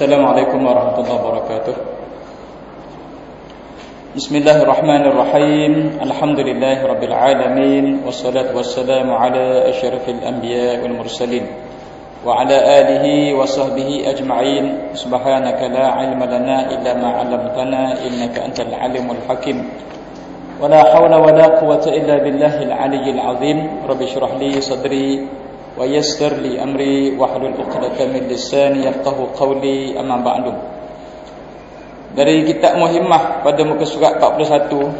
Assalamualaikum warahmatullahi wabarakatuh. Bismillahirrahmanirrahim. Alhamdulillahi rabbil alamin, wassalatu wassalamu ala asyrafil anbiya wal mursalin wa ala alihi wa sahbihi ajma'in. Subhanaka la ilma lana illa ma 'allamtana innaka antal alimul hakim. Wa la hawla wa la quwwata illa billahil aliyyil azim. Rabbi shrah li sadri wa yassir li amri wahlul 'uqdatam min lisani yafqahu qawli, amma ba'du. Dari kitab Muhimmah pada muka surat 41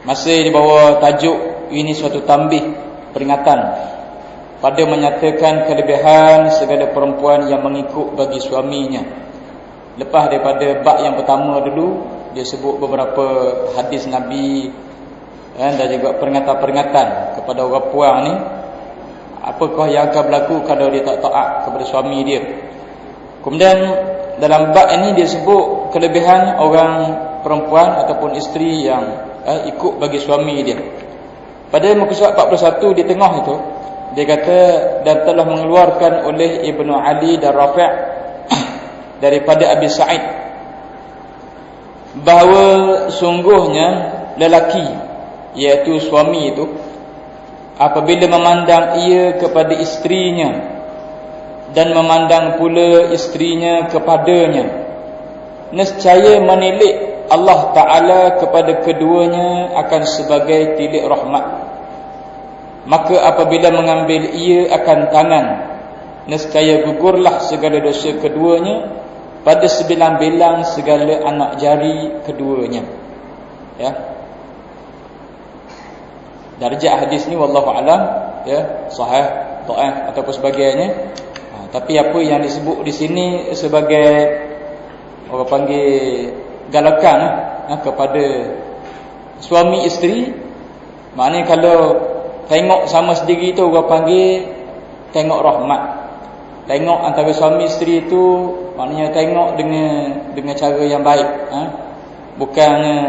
masih di bawah tajuk ini suatu tambih, peringatan pada menyatakan kelebihan segala perempuan yang mengikut bagi suaminya. Lepas daripada bab yang pertama dulu, dia sebut beberapa hadis Nabi dan juga peringatan-peringatan kepada orang puang ni, apakah yang akan berlaku kalau dia tak taat kepada suami dia. Kemudian dalam bab ini dia sebut kelebihan orang perempuan ataupun isteri yang ikut bagi suami dia. Pada muka surat 41 di tengah itu dia kata, dan telah mengeluarkan oleh Ibnu Ali dan Rafi' daripada Abi Sa'id bahawa sungguhnya lelaki, iaitu suami itu, apabila memandang ia kepada isterinya dan memandang pula isterinya kepadanya, nescaya menilik Allah Ta'ala kepada keduanya akan sebagai tilik rahmat. Maka apabila mengambil ia akan tangan, nescaya gugurlah segala dosa keduanya pada sebilang-bilang segala anak jari keduanya. Ya, darjah hadis ni wallahu alam, ya, sahih, dhaif ataupun sebagainya. Tapi apa yang disebut di sini sebagai orang panggil galakan kepada suami isteri, maknanya kalau tengok sama sendiri tu orang panggil tengok rahmat. Tengok antara suami isteri itu maknanya tengok dengan cara yang baik. Bukannya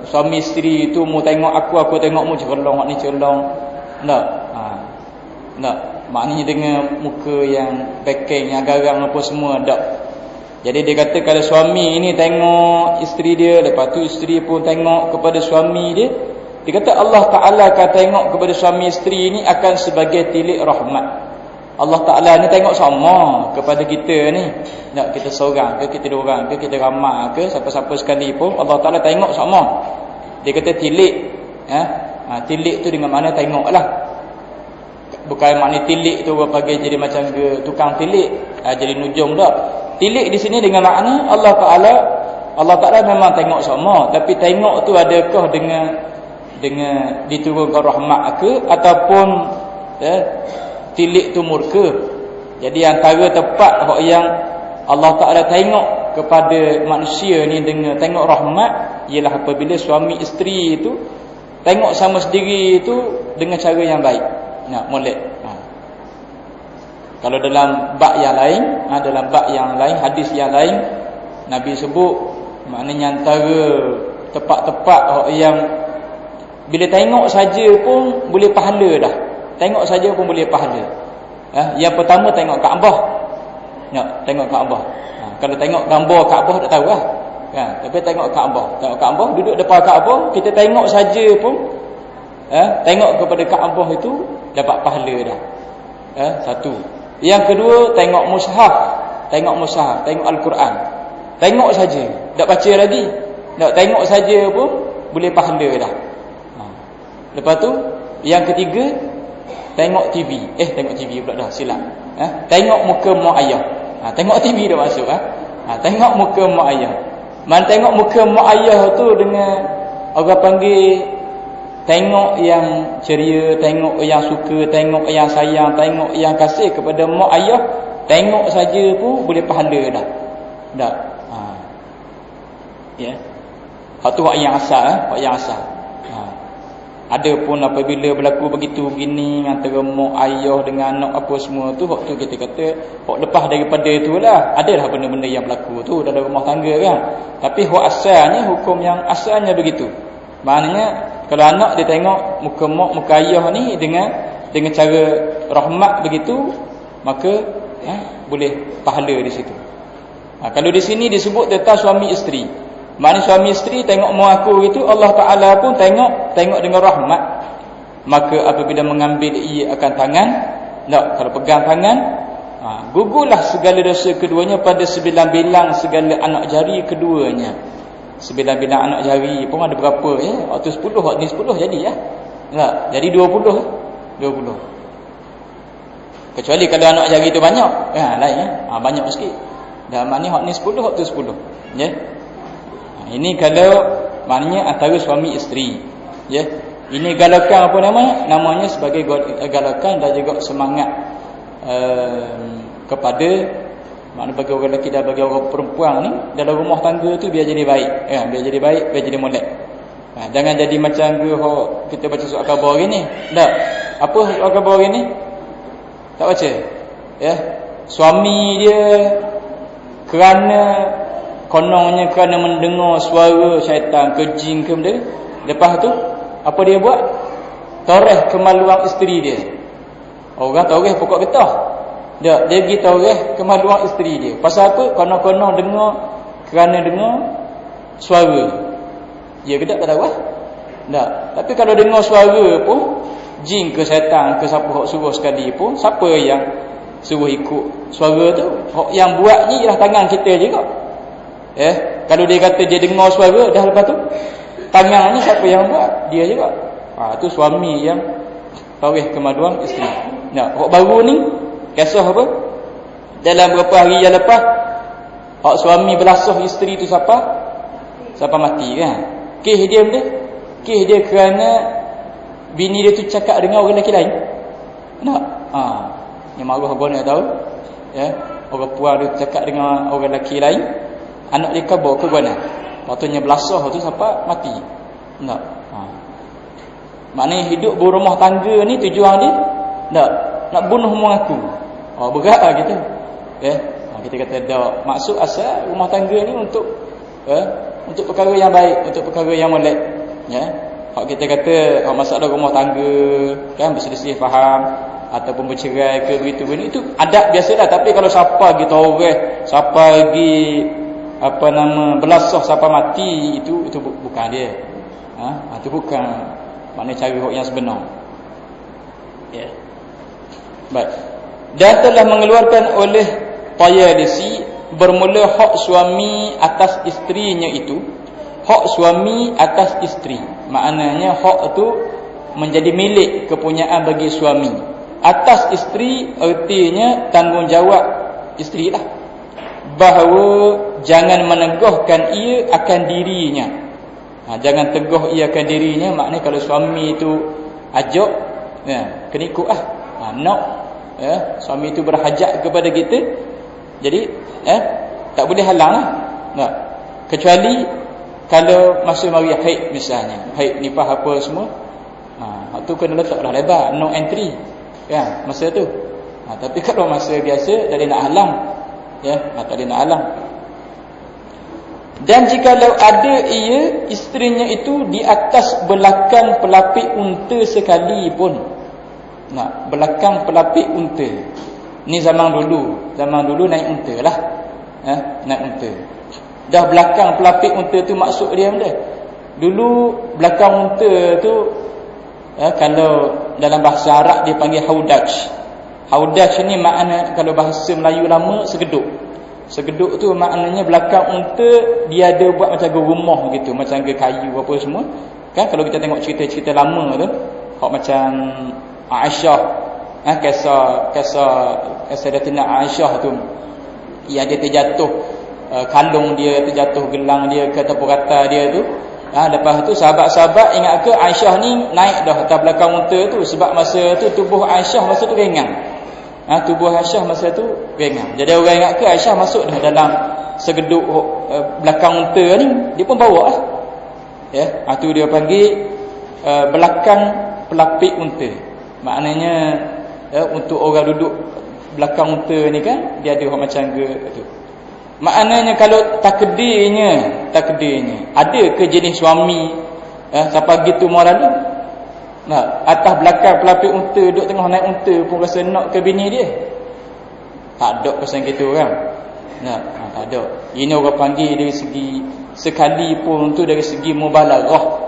suami isteri itu mu tengok aku tengok mu cerlong, ni cerlong. Tak. Tak. Maknanya dengan muka yang pekeng, yang garang apa semua, tak. Jadi dia kata kalau suami ini tengok isteri dia, lepas tu isteri pun tengok kepada suami dia, dia kata Allah Ta'ala akan tengok kepada suami isteri ini akan sebagai tilik rahmat. Allah Ta'ala ni tengok sama kepada kita ni, tak, kita seorang ke, kita dua orang ke, kita ramai ke, siapa-siapa sekali pun Allah Ta'ala tengok sama. Dia kata tilik, tilik tu dengan mana tengok lah. Bukan makna tilik tu orang panggil jadi macam ke tukang tilik, jadi nujum tak. Tilik di sini dengan makna Allah Ta'ala memang tengok sama, tapi tengok tu adakah dengan diturunkan rahmat ke, ataupun tilik tu murka. Jadi antara tempat yang Allah Ta'ala tengok kepada manusia ni dengan tengok rahmat ialah apabila suami isteri itu tengok sama sendiri itu dengan cara yang baik. Molek. Kalau dalam bab yang lain, hadis yang lain, Nabi sebut maknanya antara tempat-tempat yang bila tengok saja pun boleh pahala dah. Tengok saja pun boleh pahala. Yang pertama tengok Kaabah. Tengok Kaabah. Kalau tengok gambar Kaabah tak tahu lah. Tapi tengok Kaabah. Tengok Kaabah, duduk depan Kaabah, kita tengok saja pun tengok kepada Kaabah itu dapat pahala dah. Satu. Yang kedua, tengok mushaf. Tengok Al-Quran. Tengok saja, tak baca lagi. Tak, tengok saja pun boleh pahala dah. Lepas tu, yang ketiga, tengok TV. Tengok TV pula dah, silap. Tengok muka mak ayah. Tengok TV dah masuk. Tengok muka mak ayah. Man tengok muka mak ayah tu dengan orang panggil tengok yang ceria, tengok yang suka, tengok yang sayang, tengok yang kasih kepada mak ayah, tengok saja pun boleh pahala dah. Tak. Ya. Hak tu hak yang asal, Ada pun apabila berlaku begitu begini antara mak ayah dengan anak apa semua tu, hak tu kita kata hak lepas daripada itulah. Adalah benda-benda yang berlaku tu dalam rumah tangga kan. Tapi hak asalnya, hukum yang asalnya begitu. Maknanya kalau anak dia tengok muka mak, muka ayah ni dengan cara rahmat begitu, maka boleh pahala di situ. Kalau di sini disebut tentang suami isteri, maknanya suami isteri tengok aku itu Allah Ta'ala pun tengok dengan rahmat. Maka apabila mengambil ia akan tangan, kalau pegang tangan, gugurlah segala dosa keduanya pada 9 bilang segala anak jari keduanya. 9 bilang anak jari pun ada berapa waktu 10, waktu ni 10 jadi jadi 20. Kecuali kalau anak jari itu banyak, lain banyak sikit. Dan maknanya hak ni 10, waktu 10. Ini kalau maknanya antara suami isteri. Ini galakan apa namanya? Namanya sebagai galakan dan juga semangat kepada makna bagi orang lelaki dan bagi orang perempuan ni dalam rumah tangga tu biar jadi baik. Biar jadi baik, biar jadi molek. Jangan jadi macam kita baca surat khabar hari ni. Tak. Apa surat khabar hari ni? Tak baca. Suami dia kononnya kerana mendengar suara syaitan ke jin ke benda. Lepas tu apa dia buat? Toreh kemaluan isteri dia. Orang toreh pokok getah. Dia pergi toreh kemaluan isteri dia. Pasal apa? Konon-konon kerana dengar suara. Ya ke tak tahu tak. Tapi kalau dengar suara pun, jin ke syaitan ke siapa hok suruh sekali pun, siapa yang suruh ikut suara tu? Hok yang buat ni ialah tangan kita juga. Kalau dia kata dia dengar suara, dah lepas tu tangan ni siapa yang buat? Dia juga. Tu suami yang tawih kemaluan isteri. Hok baru ni kisah apa? Dalam beberapa hari yang lepas, hok suami belasah isteri tu siapa mati kan? Kes dia kerana bini dia tu cakap dengan orang lelaki lain. Yang marah guna tahu. Orang puan dia cakap dengan orang lelaki lain, anak dia kabur ke guna. Patutnya belasah tu siapa mati. Maknanya hidup berumah tangga ni tujuan dia nak bunuh mengaku. Berat lah gitu. Kita kata dak. Maksud asal rumah tangga ni untuk perkara yang baik, untuk perkara yang molek. Kalau kita kata masalah rumah tangga kan berselisih faham ataupun bercerai ke begitu itu adab biasalah. Tapi kalau siapa pergi toreh, siapa pergi belasah siapa mati, itu bukan dia. Itu bukan makna cara yang sebenar. Baik. Dan telah mengeluarkan oleh Tayalisi bermula hak suami atas isterinya itu, hak suami atas isteri. Maknanya hak tu menjadi milik kepunyaan bagi suami. Atas isteri artinya tanggungjawab isteri lah. Bahawa jangan menegahkan ia akan dirinya. Jangan tegah ia akan dirinya. Maknanya kalau suami itu ajak, kena ikut lah. Suami itu berhajat kepada kita, jadi tak boleh halang lah. Kecuali kalau masa mari haid misalnya, haid nifas apa semua, tu kena letaklah lebar, no entry masa tu. Tapi kalau masa biasa tak boleh nak halang, tak boleh nak halang. Dan jikalau ada ia isterinya itu di atas belakang pelapik unta sekalipun. Belakang pelapik unta. Ni zaman dulu naik unta lah. Naik unta. Dah belakang pelapik unta tu maksud dia benda. Dulu belakang unta tu kalau dalam bahasa Arab dia panggil haudaj. Haudaj ni makna kalau bahasa Melayu lama segeduk. Segeduk tu maknanya belakang unta dia ada buat macam rumah gitu, macam kayu apa semua. Kan kalau kita tengok cerita-cerita lama tu, hak macam Aisyah, kisah Datina Aisyah tu, yang dia terjatuh, kalung dia terjatuh, gelang dia ke tepi rata dia tu. Lepas tu sahabat-sahabat ingat ke Aisyah ni naik dah atas belakang unta tu, sebab masa tu tubuh Aisyah masa tu ringan. Tubuh Aisyah masa tu ringan. Jadi orang ingat ke Aisyah masuk dah dalam segeduk belakang unta ni, dia pun bawa lah. Tu dia panggil belakang pelapik unta. Maknanya untuk orang duduk belakang unta ni kan, dia ada macam tu. Maknanya kalau takdirnya ada ke jenis suami sampai gitu malam ni, atas belakang pelapik unta, duduk tengah naik unta pun rasa nak ke bini dia. Tak ada pesan gitu kan. Tak ada. Ini orang panggil dari segi sekali pun tu dari segi mubalaghah.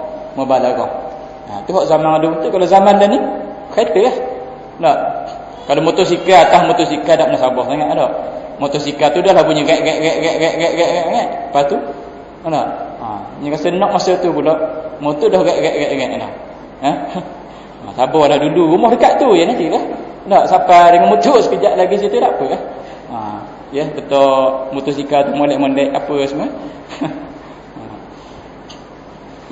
Tu hak zaman dulu tu. Kalau zaman dah ni kereta lah. Tak. Kalau motosikal, atas motosikal tak menasabah sangat ada. Motosikal tu dah lah bunyi gek. Lepas tu nak. Ni rasa nak masa tu pula motor dah gek dah. Sabar dah dulu rumah dekat tu je nanti lah. Tak sampai dengan motor sekejap lagi situ tak apa lah. Ya, betul motosikal tu molek-molek apa semua.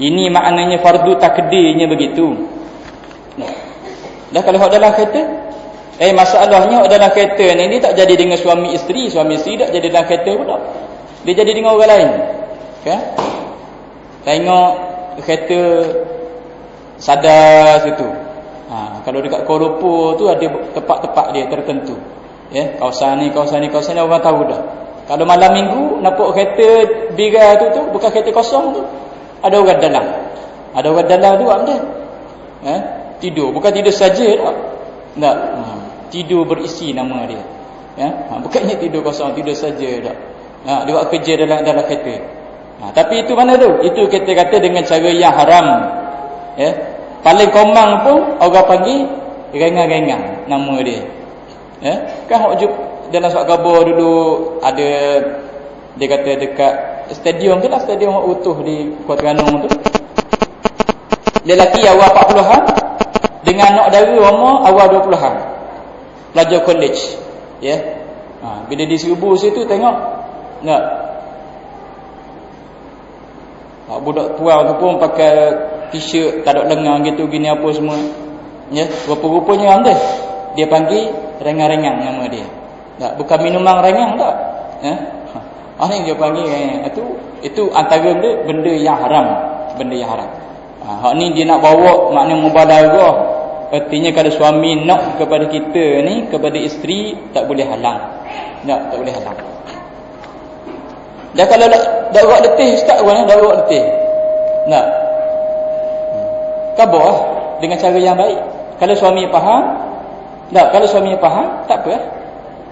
Ini maknanya fardu takdirnya begitu. Dah kalau hak dalam kereta, masalahnya hak dalam kereta ni dia tak jadi dengan suami isteri tak jadi dalam kereta pula. Dia jadi dengan orang lain. Kan? Tengok kereta sadar situ. Kalau dekat Kuala Lumpur tu ada tempat-tempat dia tertentu. Ya, kawasan ni orang tahu dah. Kalau malam minggu nampak kereta birai tu bukan kereta kosong tu, ada orang dalam. Ada orang dalam tu apa dia? Tidur, bukan tidur saja tak. Tak. Tidur berisi nama dia. Ya, bukannya tidur kosong, tidur saja tak. Dia buat kerja dalam kereta. Tapi itu mana tu? Itu kita kata dengan cara yang haram. Ya. Paling komang pun orang panggil rengang-rengang nama dia. Ya, kan hok dalam surat khabar dulu ada dia kata dekat stadium tu lah, stadium hok utuh di Kuala Terengganu tu. Lelaki awal 40-an dengan anak dara umur awal 20-an. Pelajar college. Ya. Bila diserbu situ tengok nak budak tua tu pun pakai t-shirt tak ada lengan gitu gini apa semua. Ya, rupa-rupanya dia. Dia panggil rengang-rengang nama dia. Tak, bukan minuman rengang tak. Ya. Ni dia panggil itu antara benda yang haram, hak ni dia nak bawa makna mubalaghah. Artinya kalau suami nak kepada kita ni, kepada isteri tak boleh halang. Tak boleh halang. Dan kalau darat letih ustaz kan, darat letih. Nak khabar dengan cara yang baik. Kalau suami faham, kalau suami faham tak apa.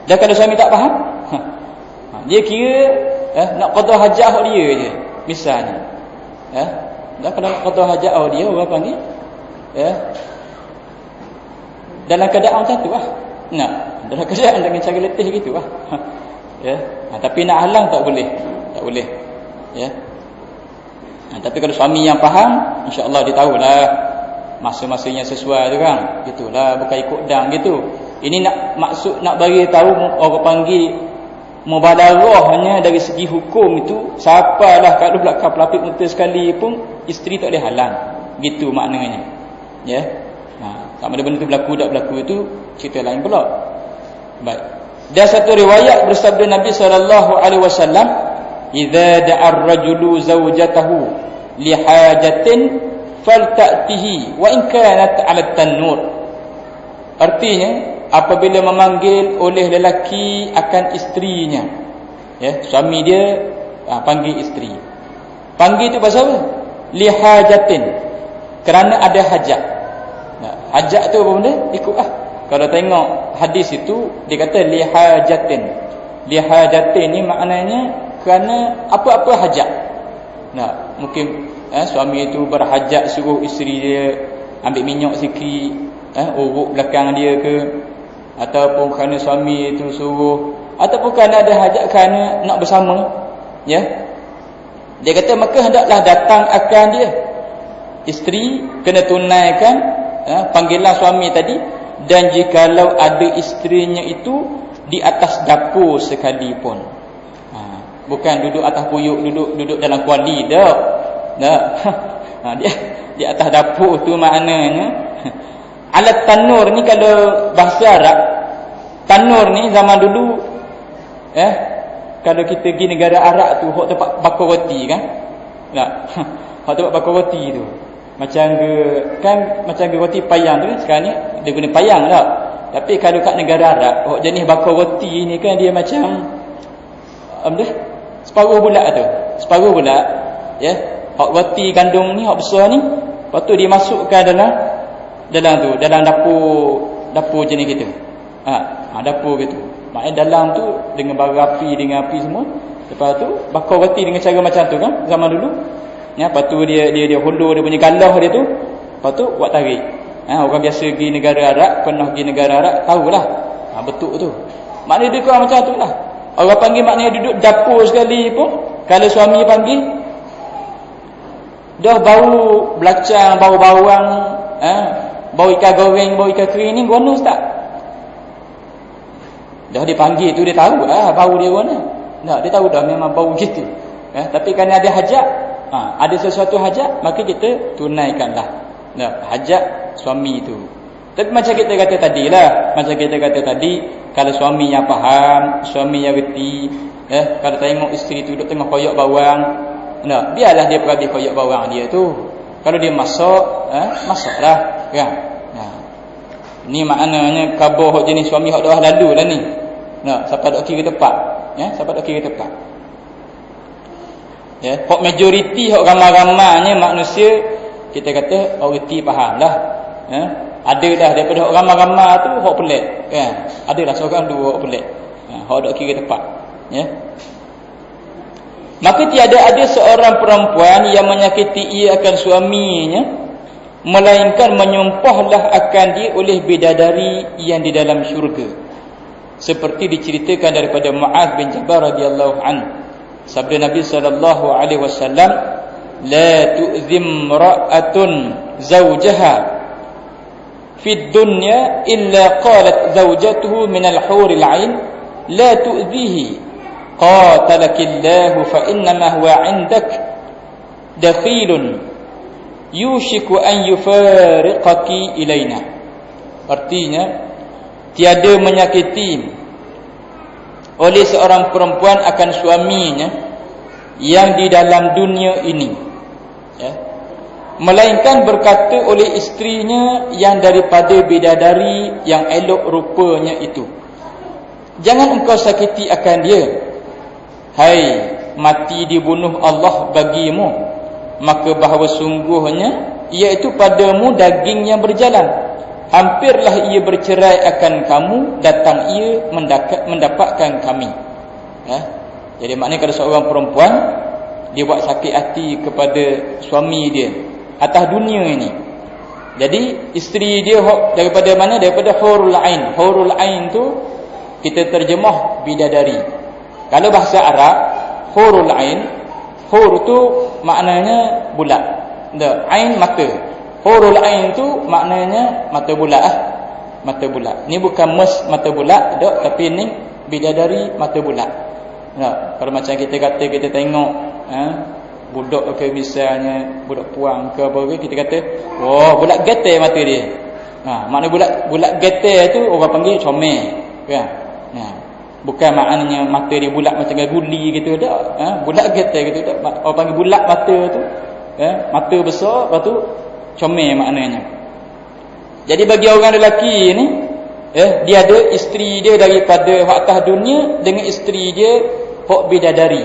Dan kalau suami tak faham, dia kira nak qada hajat dia je misalnya. Dan kalau nak qada hajat dia orang panggil dalam keadaan macam tu lah. Dalam keadaan dengan cara letih gitu lah. Tapi nak halang tak boleh. Ya. Tapi kalau suami yang faham, insya-Allah dia tahulah masa-masanya sesuai tu kan. Gitulah, bukan ikut dang gitu. Ini maksud nak bagi tahu orang panggil mubalaghahnya dari segi hukum itu, siapalah kalau belakang pelapik mata sekali pun isteri tak boleh halang. Gitu maknanya. Ya. Tak ada benda tu berlaku tak berlaku itu cerita lain pula. Baik. Dan satu riwayat bersabda Nabi sallallahu alaihi wasallam, "Idza da'a ar-rajulu zawjatahu li hajatin falta'tihi wa in kanat 'ala at-tannur." Artinya, apabila memanggil oleh lelaki akan isterinya, ya, suami dia panggil isteri. Panggil tu pasal apa? Li hajatin. Kerana ada hajat. Hajat tu apa benda? Ikutlah. Kalau tengok hadis itu dia kata li hajatin. Li hajatin ni maknanya kerana apa-apa hajat. Mungkin suami itu berhajat suruh isteri dia ambil minyak sikit, urut belakang dia ke, ataupun kerana suami itu suruh, ataupun kerana ada hajat kerana nak bersama, ya. Dia kata maka hendaklah datang akan dia. Isteri kena tunaikan panggilan suami tadi, dan jikalau ada isterinya itu di atas dapur sekalipun. Bukan duduk atas puyuk, duduk dalam kuali dah. Dia di atas dapur tu maknanya alat tanur ni. Kalau bahasa Arab, tanur ni zaman dulu kalau kita pergi negara Arab tu, hok tempat bakar roti kan. Hok tempat bakar roti tu macam roti payang tu kan. Sekarang ni dia guna payang tak. Tapi kalau kat negara Arab, hok jenis bakar roti ni kan dia macam separuh bulat tu. Separuh bulat, ya. Hok roti gandum ni, hok besar ni, lepas tu dimasukkan dalam dapur jenis gitu. Dapur gitu. Maknanya dalam tu dengan bara api, dengan api semua. Lepas tu bakar roti dengan cara macam tu kan zaman dulu. Ya, lepas tu dia hulur dia punya galah dia tu. Lepas tu buat tarik. Orang biasa pergi negara Arab, pernah pergi negara Arab, tahulah. Betul tu. Maknanya dia kurang macam tu lah. Orang panggil maknanya duduk dapur sekali pun, kalau suami panggil, dah bau belacang, bau bawang, bau ikan goreng, bau ikan kering ni guna tak? Dah dipanggil tu dia tahu bau dia guna. Tak, dia tahu dah memang bau gitu. Tapi kerana ada hajat, ada sesuatu hajat, maka kita tunaikanlah hajat suami tu. Tapi macam kita kata tadi, kalau suami yang faham, suami yang reti, kalau tengok isteri tu duduk tengah koyak bawang, biarlah dia pergi koyak bawang dia tu. Kalau dia masak, masaklah kan. Ni maknanya khabar jenis suami hak dah lalu lah ni. Siapa dok kira tepat, siapa dok kira tepat. Hak majoriti, hak ramai-ramainya manusia, kita kata orang reti fahamlah. Ada dah daripada hak ramai-ramai tu hak pelik kan. Adalah seorang dua hak pelik. Hak dok kira tepat, Maka tiada ada seorang perempuan yang menyakiti ia akan suaminya, melainkan menyumpahlah akan dia oleh bidadari yang di dalam syurga. Seperti diceritakan daripada Mu'adz bin Jabal radhiyallahu anhu. Sabda Nabi sallallahu alaihi wasallam, la tu'zim ra'atun zawjaha fid dunya illa qalat zawjatuhu min al-huril 'ain la tu'zihi qatalakillahu fa innama huwa 'indak dakhilun yushiku an yufariqaki ilaina. Artinya, tiada menyakiti oleh seorang perempuan akan suaminya yang di dalam dunia ini, melainkan berkata oleh isterinya yang daripada bidadari yang elok rupanya itu, jangan engkau sakiti akan dia. Hai, mati dibunuh Allah bagimu, maka bahawa sungguhnya iaitu padamu daging yang berjalan. Hampirlah ia bercerai akan kamu, datang ia mendapatkan kami. Jadi maknanya kalau seorang perempuan dia buat sakit hati kepada suami dia atas dunia ini, jadi isteri dia daripada mana? Daripada hurul ain. Hurul ain tu kita terjemah bidadari. Kalau bahasa Arab, hurul ain, hur tu maknanya bulat, ain mata. Hurul ain tu maknanya mata bulat. Mata bulat. Ni bukan mata bulat dak, tapi ni bidadari mata bulat. Kalau macam kita kata, kita tengok budak ke, misalnya budak puang ke apa ke, kita kata bulat getar mata dia. Maknanya bulat getar tu orang panggil comel kan. Bukan maknanya mata dia bulat macam guli gitu dak. Bulat getar gitu dak. Orang panggil bulat mata tu, mata besar, lepas tu comel maknanya. Jadi bagi orang lelaki ni, dia ada isteri dia daripada atas dunia dengan isteri dia hak bidadari.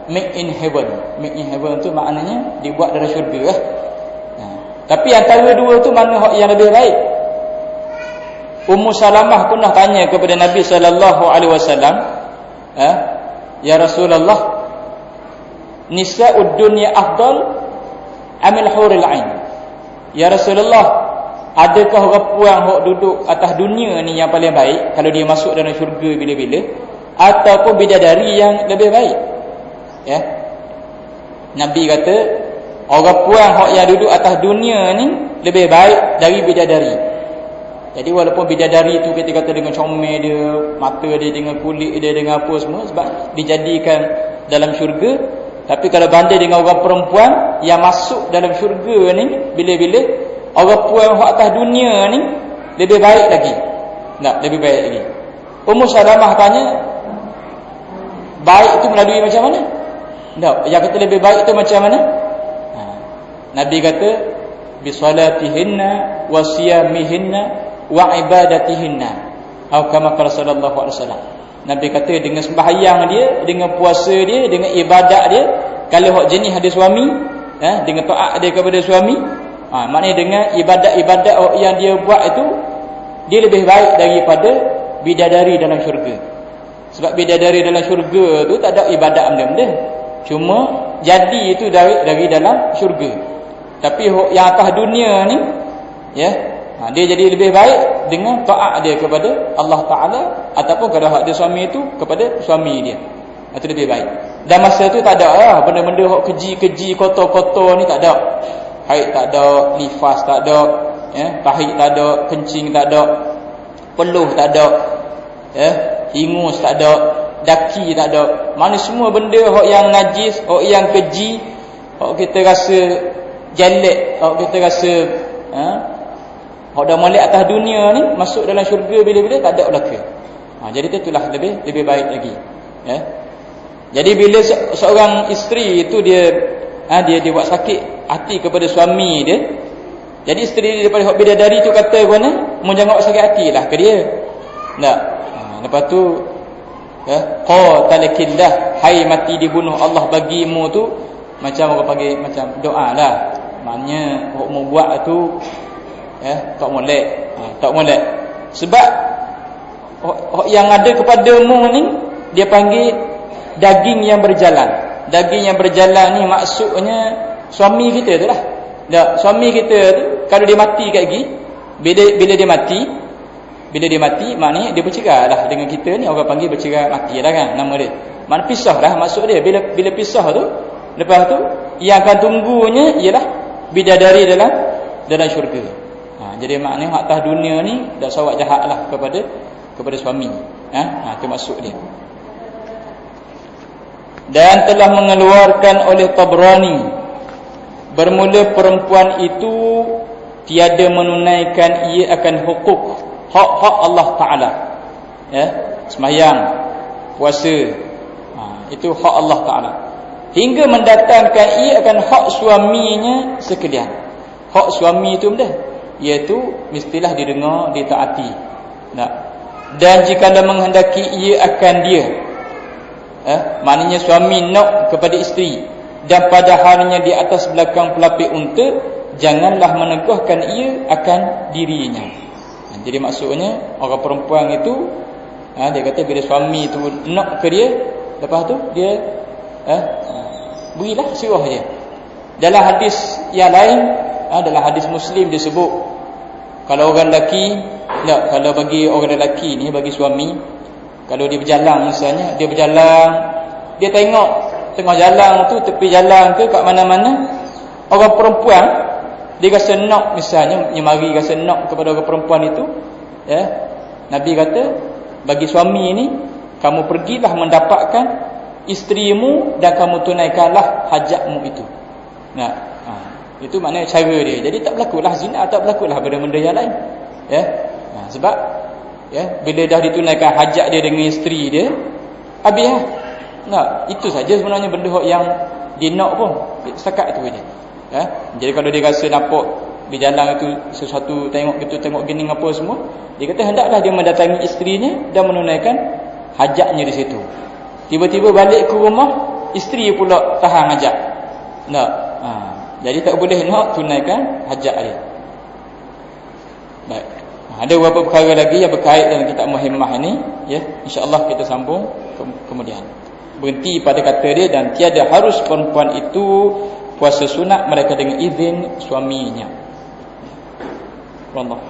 Make in heaven. Make in heaven tu maknanya dibuat dalam syurga. Tapi antara dua tu mana hak yang lebih baik? Ummu Salamah pernah tanya kepada Nabi sallallahu alaihi wasallam, ya Rasulullah, nisa'ud dunya afdal amil huril ain? Ya Rasulullah, adakah orang puang hok duduk atas dunia ni yang paling baik kalau dia masuk dalam syurga bila-bila, ataupun bidadari yang lebih baik? Nabi kata orang puang hok yang duduk atas dunia ni lebih baik dari bidadari. Jadi walaupun bidadari tu kita kata dengan comel dia, mata dia, dengan kulit dia, dengan apa semua, sebab dijadikan dalam syurga, tapi kalau banding dengan orang perempuan yang masuk dalam syurga ni bila-bila, orang perempuan atas dunia ni lebih baik lagi. Lebih baik lagi. Ummu Salamah tanya, baik itu melalui macam mana? Yang kata lebih baik itu macam mana? Nabi kata, bisalatihinna wa siyamihinna wa ibadatihinna, atau kama qala sallallahu alaihi wasallam. Nabi kata dengan sembahyang dia, dengan puasa dia, dengan ibadat dia, kalau hak jenis ada suami, dengan taat dia kepada suami, maknanya dengan ibadat-ibadat yang dia buat itu, dia lebih baik daripada bidadari dalam syurga. Sebab bidadari dalam syurga tu tak ada ibadat benda-benda. Cuma jadi itu dari dalam syurga. Tapi yang atas dunia ni, ya, dia jadi lebih baik dengan taat dia kepada Allah Ta'ala, ataupun kalau hak dia suami itu kepada suami dia. Itu lebih baik. Dan masa tu tak ada benda-benda hak keji-keji, kotor-kotor ni tak ada. Haid tak ada, nifas tak ada, ya, tahid tak ada, kencing tak ada, peluh tak ada, ya, hingus tak ada, daki tak ada. Mana semua benda hak yang najis, hak yang keji, hak kita rasa jelek, hak kita rasa hak dah molek atas dunia ni, masuk dalam syurga bila-bila tak ada belaka. Jadi itulah lebih baik lagi, ya. Jadi bila seorang isteri itu dia buat sakit hati kepada suami dia, jadi isteri dia daripada hak bidadari tu kata mana, mu jangan buat sakit hatilah ke dia. Tak. Lepas tu, ya, qatalakillah, hai mati dibunuh Allah bagimu tu, macam orang panggil macam doa lah. Maknanya hak mu buat tu, ya, tak molek. Tak molek. Sebab yang ada kepadamu ni dia panggil daging yang berjalan. Daging yang berjalan ni maksudnya suami kita tu lah. Tak, suami kita tu kalau dia mati kat gigi, bila dia mati maknanya dia bercerai lah dengan kita ni, orang panggil bercerai mati lah kan nama dia. Makna pisah lah maksud dia. Bila pisah tu, lepas tu yang akan tunggunya ialah bidadari dalam syurga. Jadi maknanya hak atas dunia ni dah sawak jahat lah kepada suami. Itu maksud dia. Dan telah mengeluarkan oleh Tabrani, bermula perempuan itu tiada menunaikan ia akan hak Allah Ta'ala, ya, sembahyang, puasa, itu hak Allah Ta'ala, hingga mendatangkan ia akan hak suaminya sekalian. Hak suami itu benda, iaitu mestilah didengar, ditaati. Dan jikalau menghendaki ia akan dia, maknanya suami nak kepada isteri, dan pada halnya di atas belakang pelapik unta, janganlah meneguhkan ia akan dirinya. Jadi maksudnya orang perempuan itu, dia kata bila suami itu nak ke dia, lepas tu dia berilah suruh dia. Dalam hadis yang lain, dalam hadis Muslim disebut, kalau orang lelaki, kalau bagi orang lelaki ni, bagi suami, kalau dia berjalan misalnya, dia tengok tengah jalan tu, tepi jalan ke kat mana-mana, orang perempuan dia rasa nak, misalnya dia mari rasa nak kepada orang perempuan itu, ya, Nabi kata bagi suami ini, kamu pergilah mendapatkan isterimu dan kamu tunaikanlah hajatmu itu. Itu maknanya cara dia. Jadi tak berlakulah zina, tak berlakulah benda-benda yang lain, ya. Sebab, ya, bila dah ditunaikan hajat dia dengan isteri dia, habis lah. Itu saja sebenarnya benda yang dia nak pun, setakat itu saja. Ya? Jadi kalau dia rasa nampak di jalan itu sesuatu, tengok gitu, tengok gini apa semua, dia kata hendaklah dia mendatangi isterinya dan menunaikan hajatnya di situ. Tiba-tiba balik ke rumah, isteri pula tahan hajat. Jadi tak boleh nak tunaikan hajat dia. Baik. Ada beberapa perkara lagi yang berkait dengan kitab Muhimmah ini, ya, insya-Allah kita sambung kemudian. Berhenti pada kata dia, dan tiada harus perempuan itu puasa sunat mereka dengan izin suaminya. Wallah.